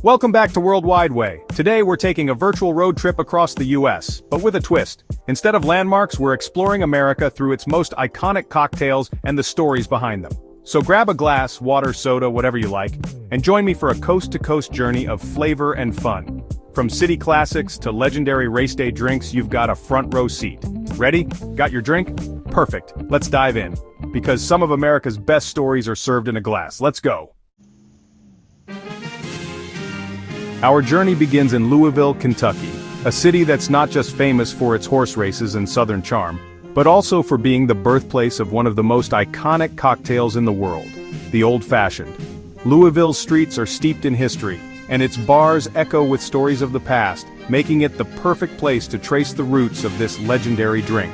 Welcome back to Worldwide Way. Today we're taking a virtual road trip across the US, but with a twist. Instead of landmarks, we're exploring America through its most iconic cocktails and the stories behind them. So grab a glass, water, soda, whatever you like, and join me for a coast-to-coast journey of flavor and fun. From city classics to legendary race day drinks, you've got a front row seat. Ready? Got your drink? Perfect. Let's dive in. Because some of America's best stories are served in a glass. Let's go. Our journey begins in Louisville, Kentucky, a city that's not just famous for its horse races and southern charm, but also for being the birthplace of one of the most iconic cocktails in the world, the Old Fashioned. Louisville's streets are steeped in history, and its bars echo with stories of the past, making it the perfect place to trace the roots of this legendary drink.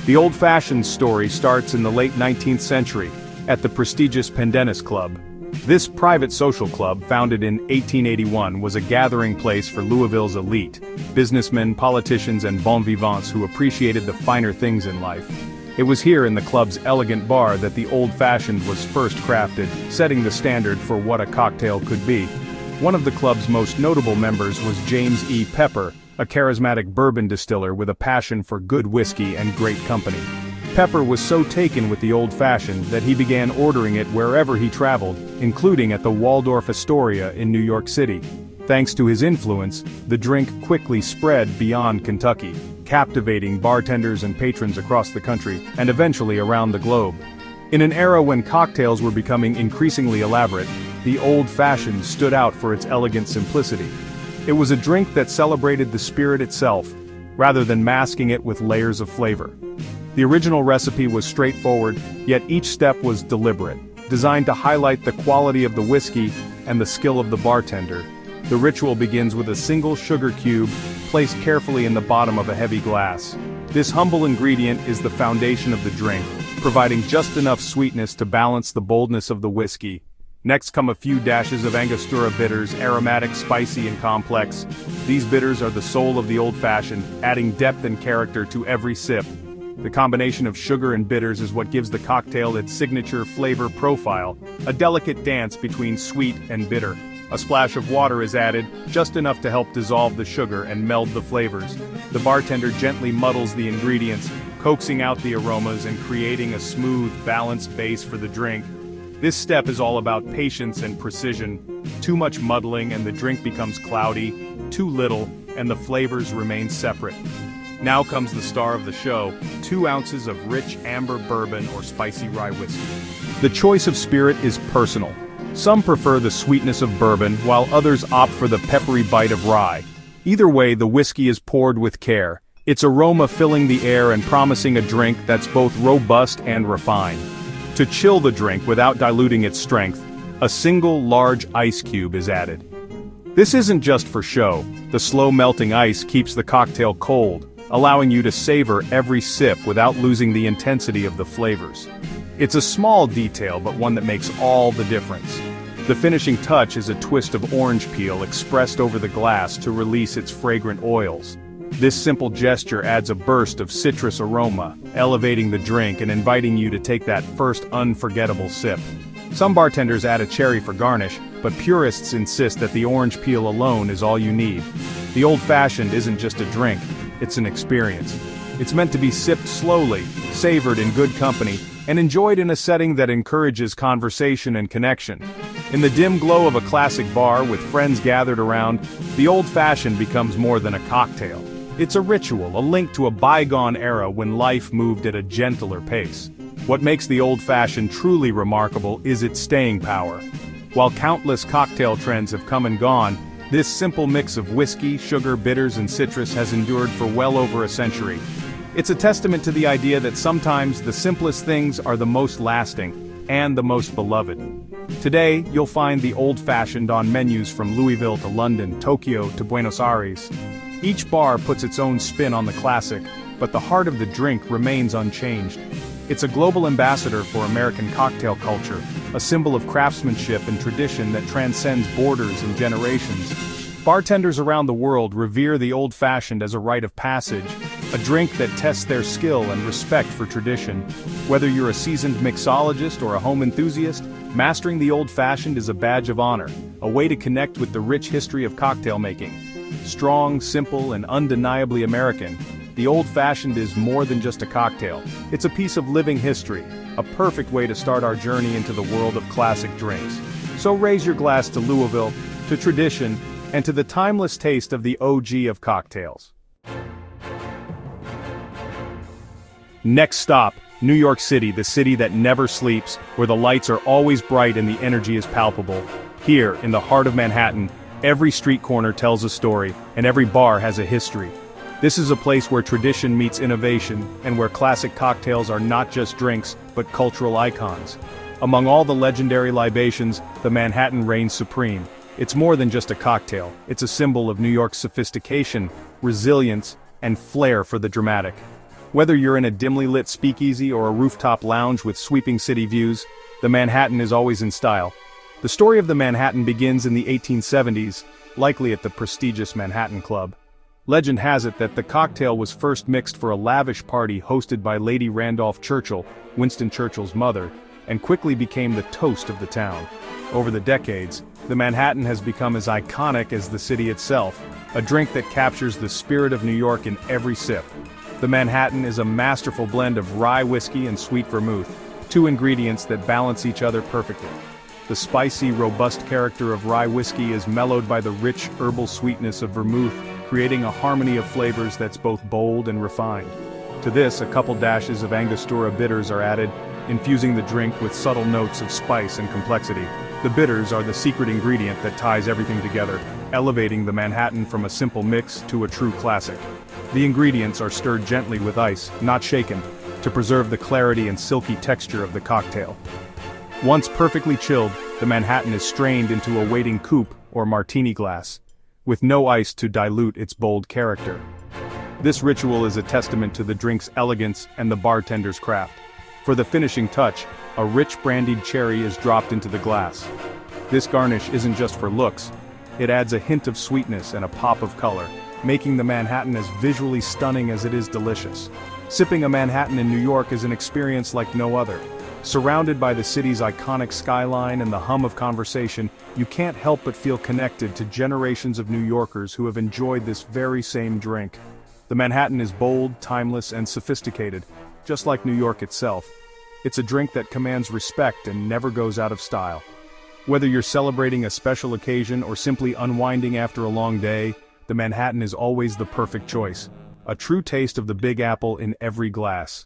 The Old Fashioned story starts in the late 19th century, at the prestigious Pendennis Club. This private social club, founded in 1881, was a gathering place for Louisville's elite, businessmen, politicians, and bon vivants who appreciated the finer things in life. It was here in the club's elegant bar that the Old Fashioned was first crafted, setting the standard for what a cocktail could be. One of the club's most notable members was James E. Pepper, a charismatic bourbon distiller with a passion for good whiskey and great company. Pepper was so taken with the Old Fashioned that he began ordering it wherever he traveled, including at the Waldorf Astoria in New York City. Thanks to his influence, the drink quickly spread beyond Kentucky, captivating bartenders and patrons across the country, and eventually around the globe. In an era when cocktails were becoming increasingly elaborate, the Old Fashioned stood out for its elegant simplicity. It was a drink that celebrated the spirit itself, rather than masking it with layers of flavor. The original recipe was straightforward, yet each step was deliberate, designed to highlight the quality of the whiskey and the skill of the bartender. The ritual begins with a single sugar cube, placed carefully in the bottom of a heavy glass. This humble ingredient is the foundation of the drink, providing just enough sweetness to balance the boldness of the whiskey. Next come a few dashes of Angostura bitters, aromatic, spicy, and complex. These bitters are the soul of the Old Fashioned, adding depth and character to every sip. The combination of sugar and bitters is what gives the cocktail its signature flavor profile, a delicate dance between sweet and bitter. A splash of water is added, just enough to help dissolve the sugar and meld the flavors. The bartender gently muddles the ingredients, coaxing out the aromas and creating a smooth, balanced base for the drink. This step is all about patience and precision. Too much muddling and the drink becomes cloudy, too little, and the flavors remain separate. Now comes the star of the show, 2 ounces of rich amber bourbon or spicy rye whiskey. The choice of spirit is personal. Some prefer the sweetness of bourbon, while others opt for the peppery bite of rye. Either way, the whiskey is poured with care, its aroma filling the air and promising a drink that's both robust and refined. To chill the drink without diluting its strength, a single large ice cube is added. This isn't just for show. The slow melting ice keeps the cocktail cold, allowing you to savor every sip without losing the intensity of the flavors. It's a small detail, but one that makes all the difference. The finishing touch is a twist of orange peel expressed over the glass to release its fragrant oils. This simple gesture adds a burst of citrus aroma, elevating the drink and inviting you to take that first unforgettable sip. Some bartenders add a cherry for garnish, but purists insist that the orange peel alone is all you need. The Old Fashioned isn't just a drink, it's an experience. It's meant to be sipped slowly, savored in good company, and enjoyed in a setting that encourages conversation and connection. In the dim glow of a classic bar with friends gathered around, the Old Fashioned becomes more than a cocktail. It's a ritual, a link to a bygone era when life moved at a gentler pace. What makes the Old Fashioned truly remarkable is its staying power. While countless cocktail trends have come and gone, this simple mix of whiskey, sugar, bitters, and citrus has endured for well over a century. It's a testament to the idea that sometimes the simplest things are the most lasting, and the most beloved. Today, you'll find the Old Fashioned on menus from Louisville to London, Tokyo to Buenos Aires. Each bar puts its own spin on the classic, but the heart of the drink remains unchanged. It's a global ambassador for American cocktail culture, a symbol of craftsmanship and tradition that transcends borders and generations. Bartenders around the world revere the Old Fashioned as a rite of passage, A drink that tests their skill and respect for tradition. Whether you're a seasoned mixologist or a home enthusiast, mastering the old-fashioned is a badge of honor, a way to connect with the rich history of cocktail making. Strong, simple, and undeniably American, the old-fashioned is more than just a cocktail. It's a piece of living history, a perfect way to start our journey into the world of classic drinks. So raise your glass to Louisville, to tradition, and to the timeless taste of the OG of cocktails. Next stop, New York City, the city that never sleeps, where the lights are always bright and the energy is palpable. Here, in the heart of Manhattan, every street corner tells a story, and every bar has a history. This is a place where tradition meets innovation, and where classic cocktails are not just drinks, but cultural icons. Among all the legendary libations, the Manhattan reigns supreme. It's more than just a cocktail, it's a symbol of New York's sophistication, resilience, and flair for the dramatic. Whether you're in a dimly lit speakeasy or a rooftop lounge with sweeping city views, the Manhattan is always in style. The story of the Manhattan begins in the 1870s, likely at the prestigious Manhattan Club. Legend has it that the cocktail was first mixed for a lavish party hosted by Lady Randolph Churchill, Winston Churchill's mother, and quickly became the toast of the town. Over the decades, the Manhattan has become as iconic as the city itself, a drink that captures the spirit of New York in every sip. The Manhattan is a masterful blend of rye whiskey and sweet vermouth, two ingredients that balance each other perfectly. The spicy, robust character of rye whiskey is mellowed by the rich herbal sweetness of vermouth, creating a harmony of flavors that's both bold and refined. To this, a couple dashes of Angostura bitters are added, infusing the drink with subtle notes of spice and complexity. The bitters are the secret ingredient that ties everything together, elevating the Manhattan from a simple mix to a true classic. The ingredients are stirred gently with ice, not shaken, to preserve the clarity and silky texture of the cocktail. Once perfectly chilled, the Manhattan is strained into a waiting coupe or martini glass, with no ice to dilute its bold character. This ritual is a testament to the drink's elegance and the bartender's craft. For the finishing touch, a rich brandied cherry is dropped into the glass. This garnish isn't just for looks, it adds a hint of sweetness and a pop of color, making the Manhattan as visually stunning as it is delicious. Sipping a Manhattan in New York is an experience like no other. Surrounded by the city's iconic skyline and the hum of conversation, you can't help but feel connected to generations of New Yorkers who have enjoyed this very same drink. The Manhattan is bold, timeless, and sophisticated, just like New York itself. It's a drink that commands respect and never goes out of style. Whether you're celebrating a special occasion or simply unwinding after a long day, the Manhattan is always the perfect choice. A true taste of the Big Apple in every glass.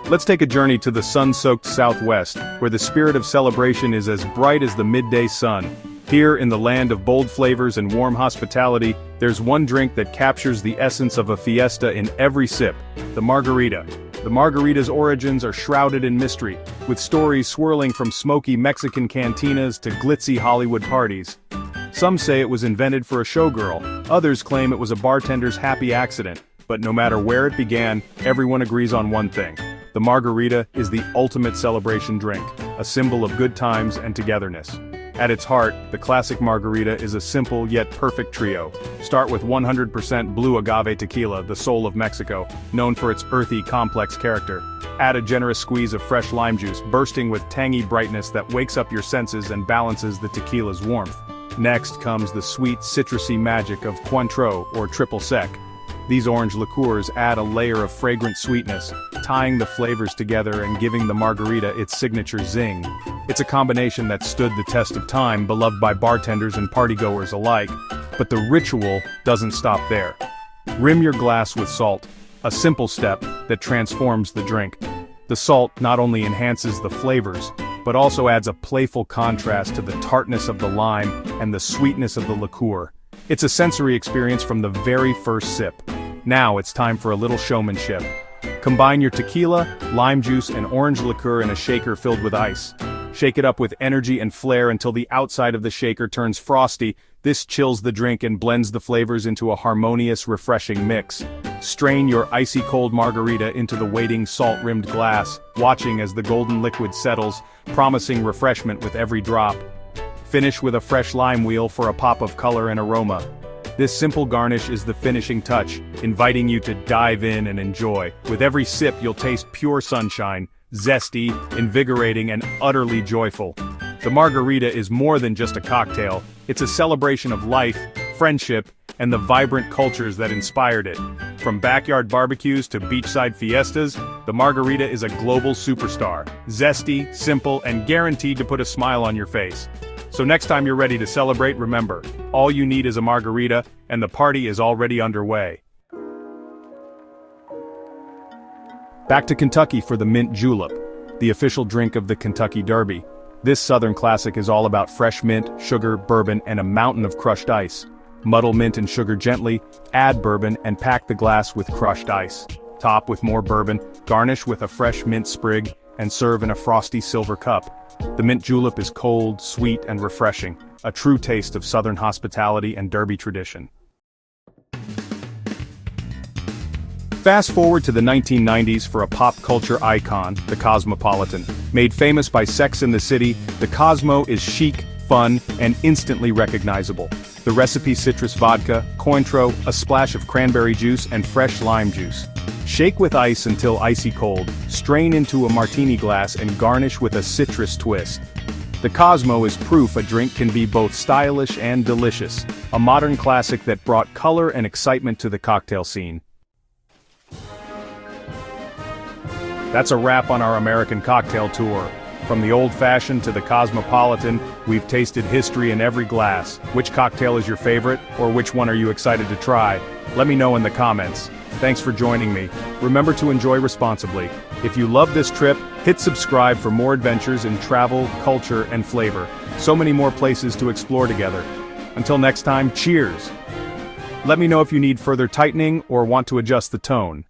Let's take a journey to the sun-soaked Southwest, where the spirit of celebration is as bright as the midday sun. Here, in the land of bold flavors and warm hospitality, there's one drink that captures the essence of a fiesta in every sip: the margarita. The margarita's origins are shrouded in mystery, with stories swirling from smoky Mexican cantinas to glitzy Hollywood parties. Some say it was invented for a showgirl, others claim it was a bartender's happy accident, but no matter where it began, everyone agrees on one thing: the margarita is the ultimate celebration drink, a symbol of good times and togetherness. At its heart, the classic margarita is a simple yet perfect trio. Start with 100% blue agave tequila, the soul of Mexico, known for its earthy, complex character. Add a generous squeeze of fresh lime juice, bursting with tangy brightness that wakes up your senses and balances the tequila's warmth. Next comes the sweet, citrusy magic of Cointreau or triple sec. These orange liqueurs add a layer of fragrant sweetness, tying the flavors together and giving the margarita its signature zing. It's a combination that stood the test of time, beloved by bartenders and partygoers alike. But the ritual doesn't stop there. Rim your glass with salt, a simple step that transforms the drink. The salt not only enhances the flavors, but also adds a playful contrast to the tartness of the lime and the sweetness of the liqueur. It's a sensory experience from the very first sip. Now it's time for a little showmanship. Combine your tequila, lime juice, and orange liqueur in a shaker filled with ice. Shake it up with energy and flair until the outside of the shaker turns frosty. This chills the drink and blends the flavors into a harmonious, refreshing mix. Strain your icy cold margarita into the waiting salt-rimmed glass, watching as the golden liquid settles, promising refreshment with every drop. Finish with a fresh lime wheel for a pop of color and aroma. This simple garnish is the finishing touch, inviting you to dive in and enjoy. With every sip you'll taste pure sunshine, zesty, invigorating, and utterly joyful. The margarita is more than just a cocktail, it's a celebration of life, friendship, and the vibrant cultures that inspired it. From backyard barbecues to beachside fiestas, the margarita is a global superstar. Zesty, simple, and guaranteed to put a smile on your face. So next time you're ready to celebrate, remember, all you need is a margarita, and the party is already underway. Back to Kentucky for the Mint Julep, the official drink of the Kentucky Derby. This Southern classic is all about fresh mint, sugar, bourbon, and a mountain of crushed ice. Muddle mint and sugar gently, add bourbon, and pack the glass with crushed ice. Top with more bourbon, garnish with a fresh mint sprig, and serve in a frosty silver cup. The Mint Julep is cold, sweet, and refreshing, a true taste of Southern hospitality and Derby tradition. Fast forward to the 1990s for a pop culture icon, the Cosmopolitan. Made famous by Sex and the City, the Cosmo is chic, fun, and instantly recognizable. The recipe: citrus vodka, Cointreau, a splash of cranberry juice, and fresh lime juice. Shake with ice until icy cold, strain into a martini glass and garnish with a citrus twist. The Cosmo is proof a drink can be both stylish and delicious, a modern classic that brought color and excitement to the cocktail scene. That's a wrap on our American cocktail tour. From the old-fashioned to the cosmopolitan, we've tasted history in every glass. Which cocktail is your favorite, or which one are you excited to try? Let me know in the comments. Thanks for joining me. Remember to enjoy responsibly. If you love this trip, hit subscribe for more adventures in travel, culture, and flavor. So many more places to explore together. Until next time, cheers! Let me know if you need further tightening or want to adjust the tone.